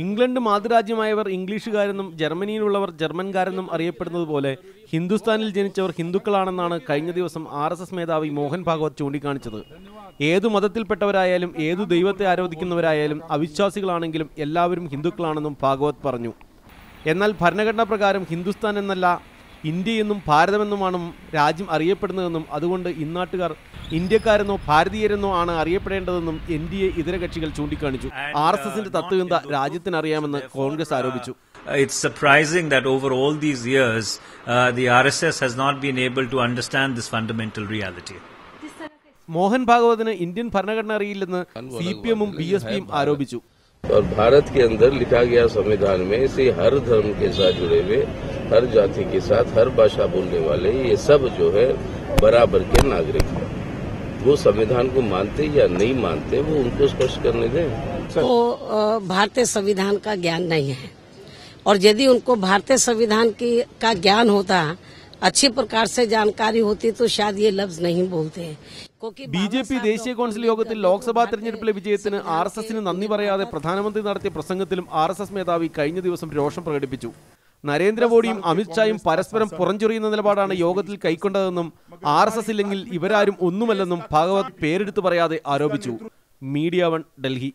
England മാതൃരാജ്യമായവർ ഇംഗ്ലീഷുകാരെന്നും ജർമ്മനിയിലുള്ളവർ ജർമ്മൻകാരെന്നും അറിയപ്പെടുന്നത് പോലെ ഹിന്ദുസ്ഥാനിൽ ജനിച്ചവർ ഹിന്ദുക്കളാണെന്നാണ് കഴിഞ്ഞ ദിവസം RSS മേധാവി മോഹൻ ഭാഗവത് ചൂണ്ടിക്കാണിച്ചത്. ഏതു മതത്തിൽപ്പെട്ടവരായാലും ഏതു ദൈവത്തെ ആരാധിക്കുന്നവരായാലും അവിശ്വാസികളാണെങ്കിലും എല്ലാവരും ഹിന്ദുക്കളാണെന്നും ഭാഗവത് പറഞ്ഞു. എന്നാൽ ഭരണഘടനാ പ്രകാരം ഹിന്ദുസ്ഥാൻ എന്നല്ല ഇന്ത്യയെന്നും ഭാരതമെന്നുമാണ് രാജ്യം അറിയപ്പെടുന്നതെന്നും അതുകൊണ്ട് ഇന്നാട്ടുകാർ ഇന്ത്യക്കാരെന്നോ ഭാരതീയരെന്നോ ആണ് അറിയപ്പെടേണ്ടതെന്നും NDA ഇതര കക്ഷികൾ ചൂണ്ടിക്കാണിച്ചു. RSSന്റെ തത്വചിന്ത രാജ്യത്തിന് അറിയാമെന്ന് കോൺഗ്രസ് ആരോപിച്ചു. It's surprising that over all these years the RSS has not been able to understand this fundamental reality. Mohan ഭാഗവതിന് ഇന്ത്യൻ ഭരണഘടന അറിയില്ലെന്ന് CPM-ഉം BSP-യും ആരോപിച്ചു. और भारत के अंदर लिखा गया संविधान में से हर धर्म के साथ जुड़े हुए, हर जाति के साथ, हर भाषा बोलने वाले ये सब जो है बराबर के नागरिक हैं. वो संविधान को मानते या नहीं मानते वो उनको स्पष्ट करने दें. तो भारतीय संविधान का ज्ञान नहीं है और यदि उनको भारतीय संविधान का ज्ञान होता, अच्छी प्रकार से जानकारी होती तो शायद ये लफ्ज नहीं बोलते. BJP ദേശീയ കൗൺസിൽ യോഗത്തിൽ ലോക്സഭാ തെരഞ്ഞെടുപ്പിലെ വിജയത്തിന് RSSന് നന്ദി പറയാതെ പ്രധാനമന്ത്രി നടത്തിയ പ്രസംഗത്തിലും RSS മേധാവി കഴിഞ്ഞ ദിവസം രോഷം പ്രകടിപ്പിച്ചു. നരേന്ദ്രമോദിയും അമിത്ഷായും പരസ്പരം പുറഞ്ചൊറിയുന്ന നിലപാടാണ് യോഗത്തിൽ കൈക്കൊണ്ടതെന്നും RSS ഇല്ലെങ്കിൽ ഇവരാരും ഒന്നുമല്ലെന്നും ഭാഗവത് പേരെടുത്തു പറയാതെ ആരോപിച്ചു. മീഡിയ 1 ഡൽഹി.